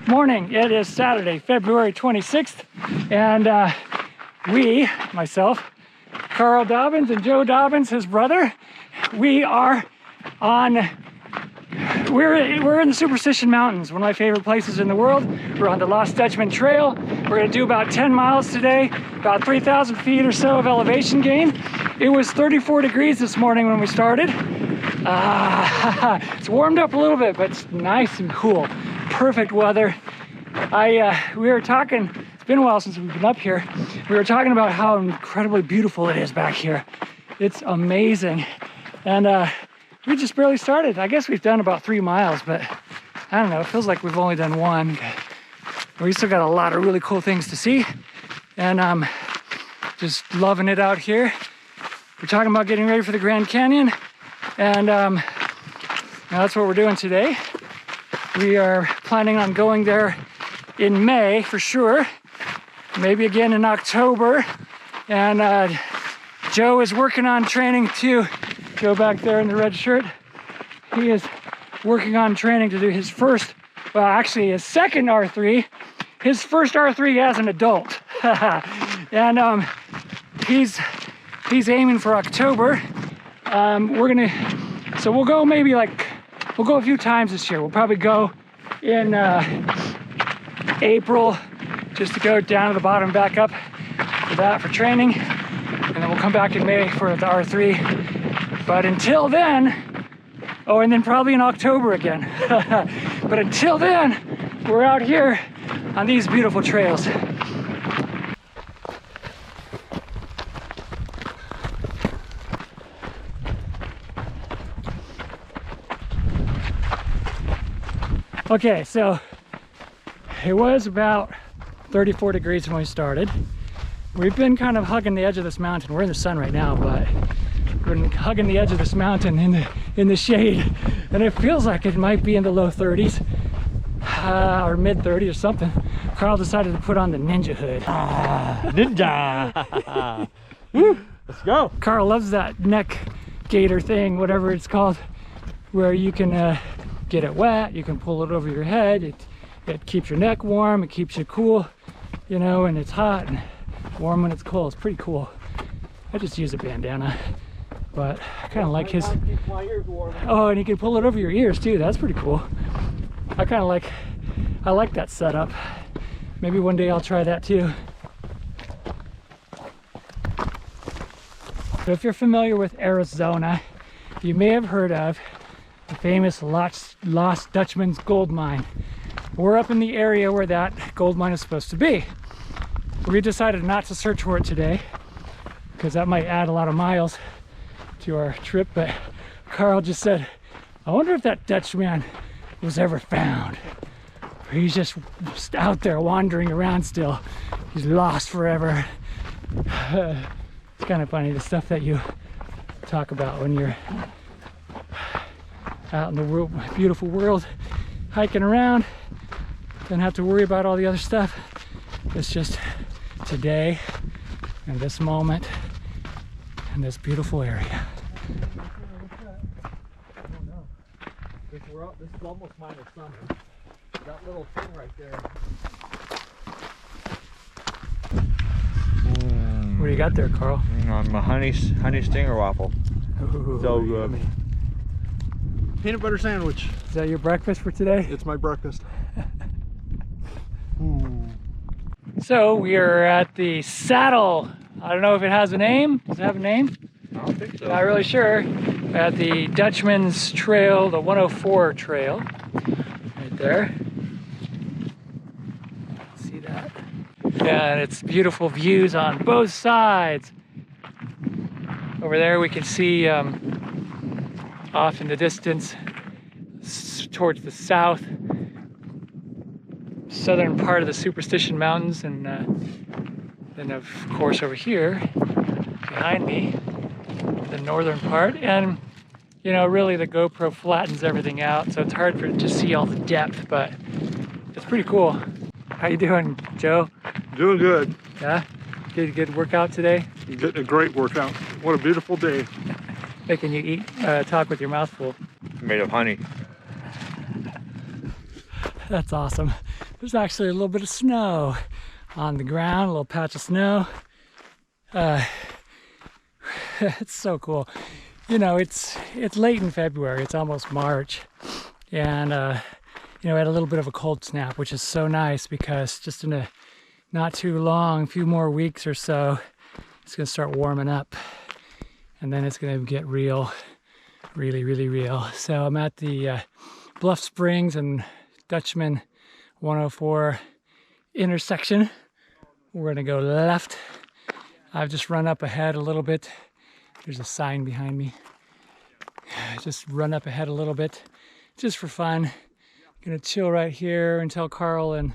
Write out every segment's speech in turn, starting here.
morning. It is Saturday, February 26th, and myself, Carl Dobbins and Joe Dobbins, his brother, we're in the Superstition Mountains, one of my favorite places in the world. We're on the Lost Dutchman Trail. We're gonna do about 10 miles today, about 3,000 feet or so of elevation gain. It was 34 degrees this morning when we started. It's warmed up a little bit, but it's nice and cool. Perfect weather. We were talking, it's been a while since we've been up here. We were talking about how incredibly beautiful it is back here. It's amazing. And we just barely started. I guess we've done about 3 miles, but I don't know, it feels like we've only done 1. We still got a lot of really cool things to see. And just loving it out here. We're talking about getting ready for the Grand Canyon. And that's what we're doing today. We are planning on going there in May for sure. Maybe again in October. And Joe is working on training too. Joe back there in the red shirt. He is working on training to do his first, well actually his second R3. His first R3 as an adult. And he's aiming for October. So we'll go maybe we'll go a few times this year. We'll probably go in April just to go down to the bottom, back up for training. And then we'll come back in May for the R3. But until then, oh, and then probably in October again. But until then, we're out here on these beautiful trails. Okay, so it was about 34 degrees when we started. We've been kind of hugging the edge of this mountain. We're in the sun right now, but we've been hugging the edge of this mountain in the shade, and it feels like it might be in the low 30s or mid 30s or something. Carl decided to put on the ninja hood. Ninja! Let's go. Carl loves that neck gaiter thing, whatever it's called, where you can get it wet, you can pull it over your head, it keeps your neck warm, it keeps you cool, you know, and it's hot and warm when it's cold. It's pretty cool. I just use a bandana, but I kind of like his. My ears warm. Oh, and you can pull it over your ears too. That's pretty cool. I like that setup. Maybe one day I'll try that too. So if you're familiar with Arizona, you may have heard of the famous Lost Dutchman's gold mine. We're up in the area where that gold mine is supposed to be. We decided not to search for it today because that might add a lot of miles to our trip, but Carl just said, I wonder if that Dutchman was ever found. He's just out there wandering around still. He's lost forever. It's kind of funny, the stuff that you talk about when you're out in the beautiful world, hiking around, don't have to worry about all the other stuff. It's just today and this moment and this beautiful area. This is almost minus summer. That little thing right there. What do you got there, Carl? My honey stinger waffle. Ooh, So good. yummy. Peanut butter sandwich. Is that your breakfast for today? It's my breakfast. So we are at the saddle. I don't know if it has a name. Does it have a name? I don't think so. Not really sure. At the Dutchman's Trail, the 104 trail, right there. See that? Yeah, and it's beautiful views on both sides. Over there we can see off in the distance towards the southern part of the Superstition Mountains, and then of course over here behind me the northern part. And you know, really the GoPro flattens everything out, so it's hard to see all the depth, but it's pretty cool. How you doing, Joe? Doing good. Yeah? Good workout today? Getting a great workout. What a beautiful day. Making you talk with your mouth full. Made of honey. That's awesome. There's actually a little bit of snow on the ground, a little patch of snow. It's so cool. You know, it's late in February, it's almost March, and you know, we had a little bit of a cold snap, which is so nice because just in a not too long, few more weeks or so, it's gonna start warming up, and then it's gonna get real, really real. So I'm at the Bluff Springs and Dutchman 104 intersection. We're gonna go left. I've just run up ahead a little bit. There's a sign behind me. Just run up ahead a little bit, just for fun. Gonna chill right here until Carl and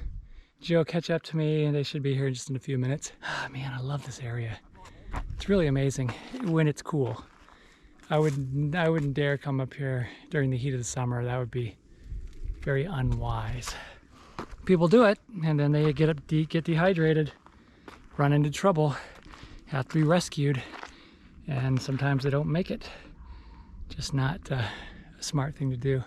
Joe catch up to me, and they should be here just in a few minutes. Oh, man, I love this area. It's really amazing when it's cool. I wouldn't dare come up here during the heat of the summer. That would be very unwise. People do it, and then they get dehydrated, run into trouble, have to be rescued, and sometimes they don't make it. Just not a smart thing to do.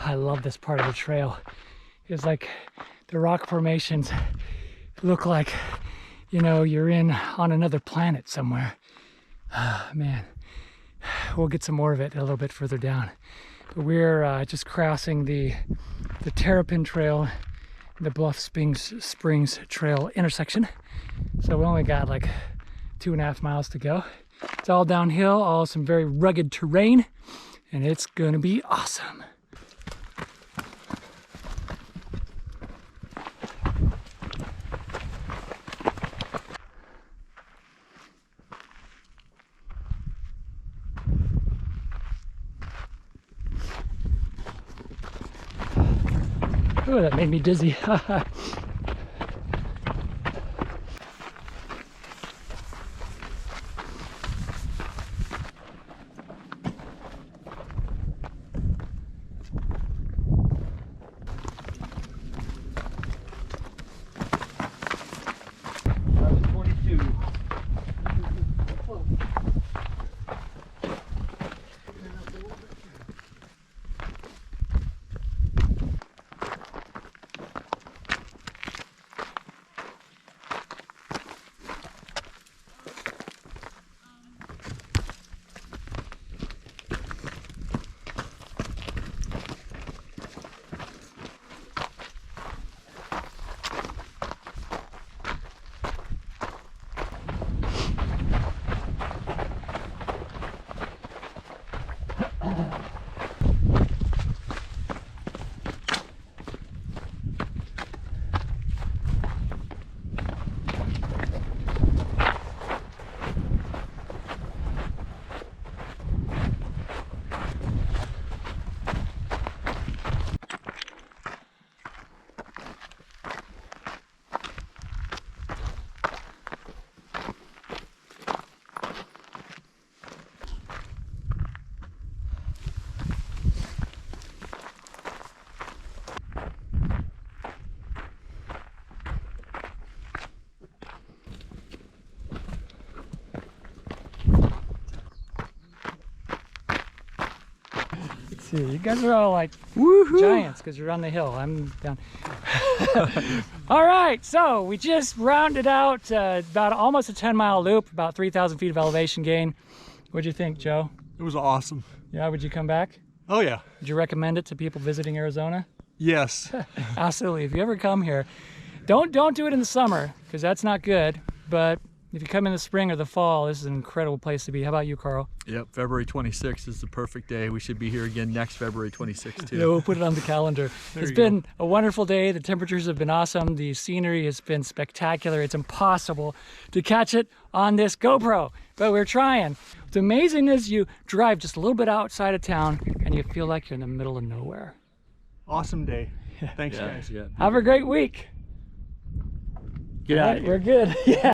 I love this part of the trail. It's like the rock formations look like, you know, you're on another planet somewhere. Man, we'll get some more of it a little bit further down. But we're just crossing the Terrapin Trail, the Bluff Springs Trail intersection. So we only got like 2.5 miles to go. It's all downhill, all some very rugged terrain, and it's gonna be awesome. Oh, that made me dizzy. See, you guys are all like giants because you're on the hill. I'm down. All right, so we just rounded out about almost a 10-mile loop, about 3,000 feet of elevation gain. What'd you think, Joe? It was awesome. Yeah, would you come back? Oh yeah. Would you recommend it to people visiting Arizona? Yes. Absolutely. If you ever come here, don't do it in the summer because that's not good. But If you come in the spring or the fall, this is an incredible place to be. How about you, Carl? Yep, February 26th is the perfect day. We should be here again next February 26th too. Yeah, we'll put it on the calendar. It's been a wonderful day. The temperatures have been awesome. The scenery has been spectacular. It's impossible to catch it on this GoPro, but we're trying. What's amazing is you drive just a little bit outside of town and you feel like you're in the middle of nowhere. Awesome day. Thanks, guys. Yeah. Have a great week. Get out of here. We're good. Yeah.